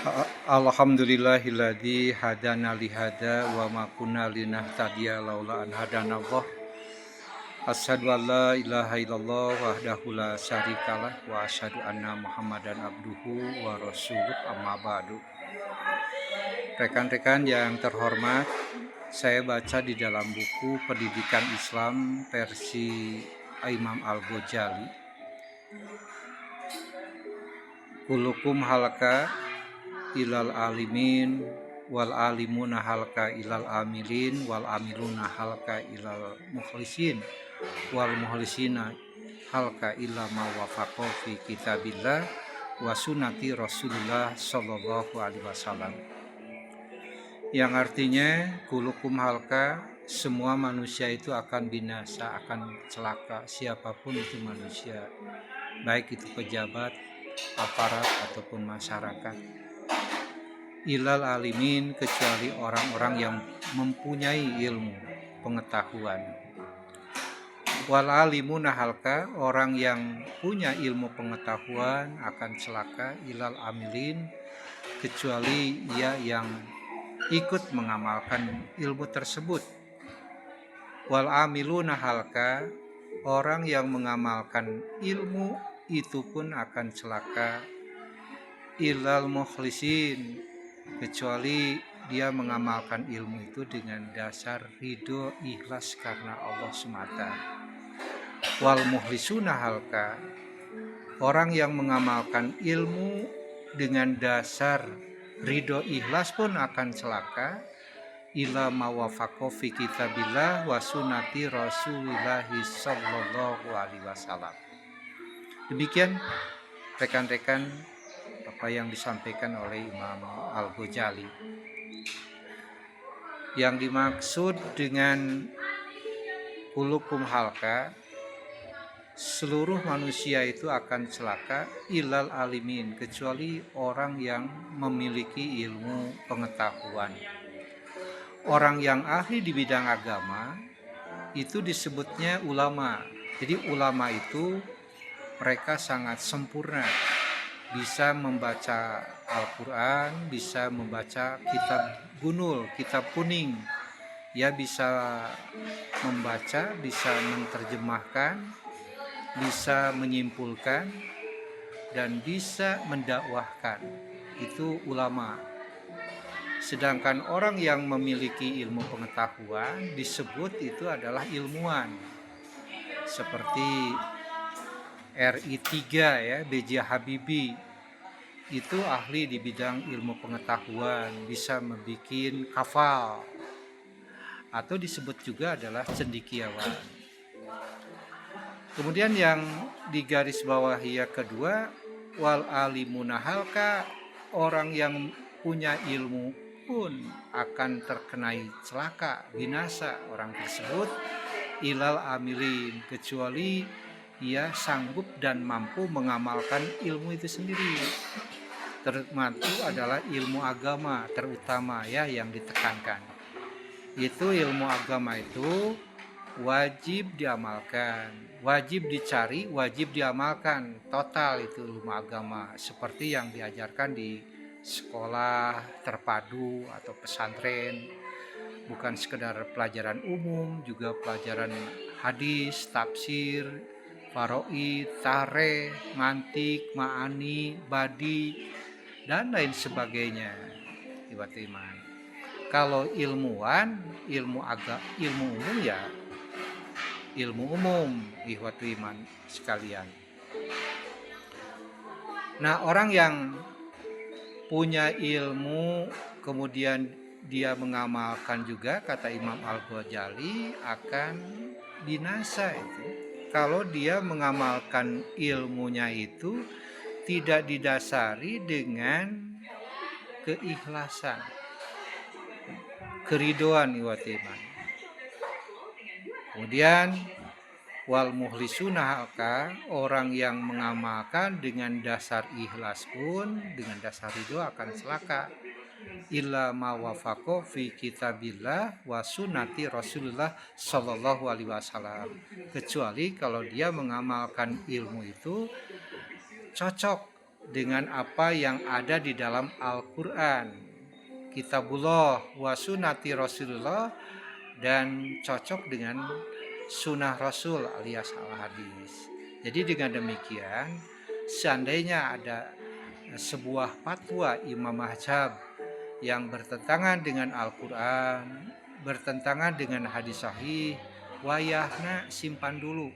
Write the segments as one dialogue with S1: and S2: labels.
S1: Alhamdulillahilladzi hadana li hada wa ma kunna linahtadiya laula an hadanallah. Asyhadu an la ilaha illallah wahdahu la syarikalah wa asyhadu anna Muhammadan abduhu wa rasuluh amma ba'du. Rekan-rekan yang terhormat, saya baca di dalam buku Pendidikan Islam versi Imam Al-Ghazali. Kulukum halaka ilal alimin wal alimuna halka ilal amilin wal amiluna halka ilal mukhlisin wal mukhlisina halka illa ma wafaqa fi kitabillah wa sunnati Rasulullah sallallahu alaihi wasallam, yang artinya kulukum halka, semua manusia itu akan binasa, akan celaka, siapapun itu manusia, baik itu pejabat, aparat ataupun masyarakat. Ilal alimin, kecuali orang-orang yang mempunyai ilmu pengetahuan. Wal alimuna halka, orang yang punya ilmu pengetahuan akan celaka. Ilal amilin, kecuali ia yang ikut mengamalkan ilmu tersebut. Wal amiluna halka, orang yang mengamalkan ilmu itu pun akan celaka. Ilal mukhlisin, kecuali dia mengamalkan ilmu itu dengan dasar ridho ikhlas karena Allah semata. Wal muhlisuna halka, orang yang mengamalkan ilmu dengan dasar ridho ikhlas pun akan celaka. Ila mawafaqo fi kitabillah wa sunnati Rasulillahi sallallahu alaihi wasallam. Demikian rekan-rekan apa yang disampaikan oleh Imam Al-Ghazali. Yang dimaksud dengan kulukum halka, seluruh manusia itu akan celaka. Ilal alimin, kecuali orang yang memiliki ilmu pengetahuan. Orang yang ahli di bidang agama itu disebutnya ulama. Jadi ulama itu mereka sangat sempurna, bisa membaca Al-Quran, bisa membaca kitab gunul, kitab kuning, ya bisa membaca, bisa menerjemahkan, bisa menyimpulkan, dan bisa mendakwahkan. Itu ulama. Sedangkan orang yang memiliki ilmu pengetahuan disebut itu adalah ilmuwan. Seperti RI3 ya, B.J. Habibie, itu ahli di bidang ilmu pengetahuan, bisa membuat hafal, atau disebut juga adalah cendekiawan. Kemudian yang digaris bawahi kedua, wal alimuna halka, orang yang punya ilmu pun akan terkenai celaka, binasa orang tersebut. Ilal amilin, kecuali ia sanggup dan mampu mengamalkan ilmu itu sendiri. Termasuk adalah ilmu agama terutama ya yang ditekankan. Itu ilmu agama itu wajib diamalkan, wajib dicari, wajib diamalkan, total itu ilmu agama, seperti yang diajarkan di sekolah terpadu atau pesantren. Bukan sekedar pelajaran umum, juga pelajaran hadis, tafsir, faraid, tarikh, mantik, ma'ani, badi, dan lain sebagainya. Ibarat iman. Kalau ilmuwan, ilmu umum ya ilmu umum, ikhwatu iman sekalian. Nah, orang yang punya ilmu kemudian dia mengamalkan juga, kata Imam Al-Ghazali, akan binasa itu kalau dia mengamalkan ilmunya itu tidak didasari dengan keikhlasan, keridoan iman. Kemudian wal muhlisuna halka, orang yang mengamalkan dengan dasar ikhlas pun, dengan dasar ridho akan celaka. Illa ma wafaqo fi kitabillah wa sunnati Rasulullah sallallahu alaihi wasallam, kecuali kalau dia mengamalkan ilmu itu cocok dengan apa yang ada di dalam Al-Quran, Kitabullah wa sunnati Rasulullah, dan cocok dengan sunnah Rasul alias al-hadis. Jadi dengan demikian, seandainya ada sebuah fatwa imam mazhab yang bertentangan dengan Al-Quran, bertentangan dengan hadis sahih, wayahna simpan dulu.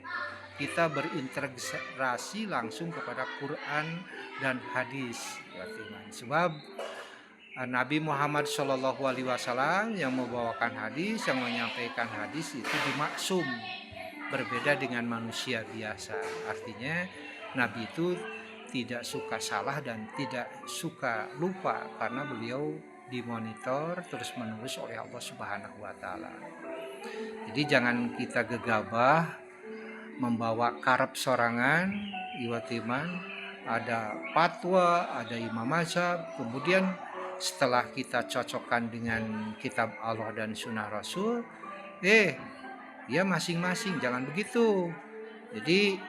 S1: Kita berintegrasi langsung kepada Quran dan hadis. Sebab Nabi Muhammad SAW yang membawakan hadis, yang menyampaikan hadis itu dimaksum, berbeda dengan manusia biasa. Artinya Nabi itu tidak suka salah dan tidak suka lupa, karena beliau dimonitor terus-menerus oleh Allah Subhanahu wa taala. Jadi jangan kita gegabah membawa karep sorangan, iwatiman, ada fatwa, ada imam mazhab, kemudian setelah kita cocokkan dengan kitab Allah dan sunnah Rasul, ya masing-masing, jangan begitu. Jadi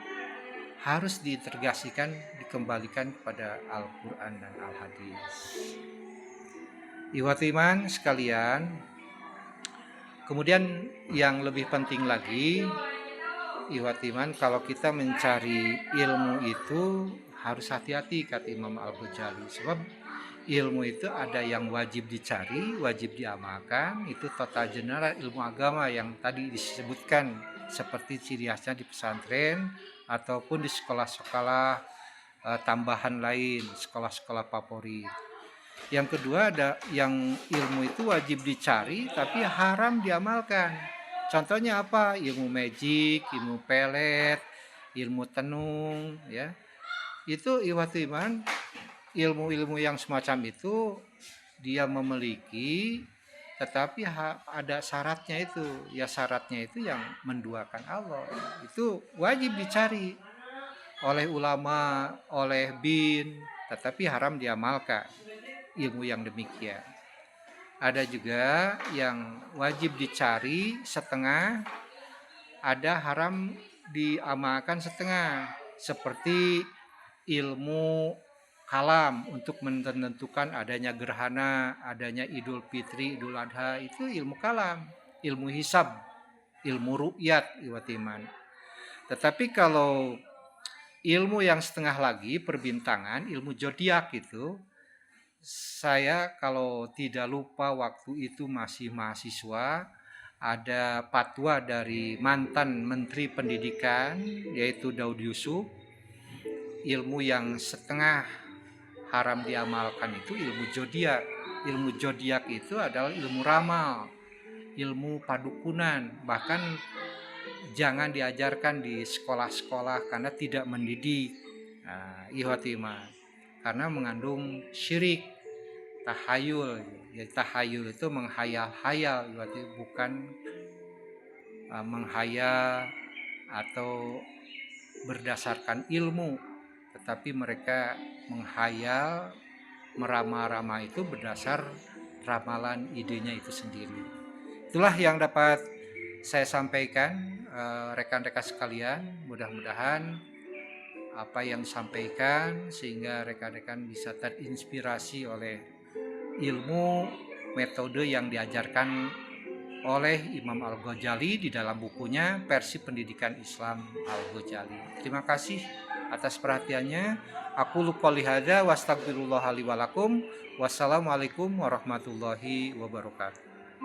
S1: harus diintegrasikan, dikembalikan kepada Al-Quran dan Al-Hadis. Iwatiman sekalian, kemudian yang lebih penting lagi, Iwatiman, kalau kita mencari ilmu itu harus hati-hati, kata Imam Al-Ghazali. Sebab ilmu itu ada yang wajib dicari, wajib diamalkan. Itu total general ilmu agama yang tadi disebutkan, seperti ciri khasnya di pesantren ataupun di sekolah-sekolah tambahan lain, sekolah-sekolah favorit. Yang kedua, ada yang ilmu itu wajib dicari tapi haram diamalkan. Contohnya apa? Ilmu magic, ilmu pelet, ilmu tenung, ya. Itu iwatiman, ilmu-ilmu yang semacam itu dia memiliki, tetapi ada syaratnya itu. Ya syaratnya itu yang menduakan Allah. Itu wajib dicari oleh ulama, oleh bin, tetapi haram diamalkan ilmu yang demikian. Ada juga yang wajib dicari setengah, ada haram diamalkan setengah, seperti ilmu kalam untuk menentukan adanya gerhana, adanya Idul Fitri, Idul Adha, itu ilmu kalam, ilmu hisab, ilmu ru'yat, iwatiman. Tetapi kalau ilmu yang setengah lagi, perbintangan, ilmu zodiak itu, saya kalau tidak lupa waktu itu masih mahasiswa, ada fatwa dari mantan Menteri Pendidikan yaitu Daud Yusuf. Ilmu yang setengah haram diamalkan itu ilmu zodiak. Ilmu zodiak itu adalah ilmu ramal, ilmu padukunan, bahkan jangan diajarkan di sekolah-sekolah karena tidak mendidik. Ihwatimah, karena mengandung syirik, tahayul. Ya, tahayul itu menghayal-hayal, berarti bukan menghayal atau berdasarkan ilmu, tetapi mereka menghayal, meramal-ramal itu berdasar ramalan idenya itu sendiri. Itulah yang dapat saya sampaikan, rekan-rekan sekalian. Mudah-mudahan apa yang disampaikan sehingga rekan-rekan bisa terinspirasi oleh ilmu metode yang diajarkan oleh Imam Al-Ghazali di dalam bukunya Versi Pendidikan Islam Al-Ghazali. Terima kasih atas perhatiannya. Aku qouli hadza wa astaghfirullah li wa lakum. Wassalamualaikum warahmatullahi wabarakatuh.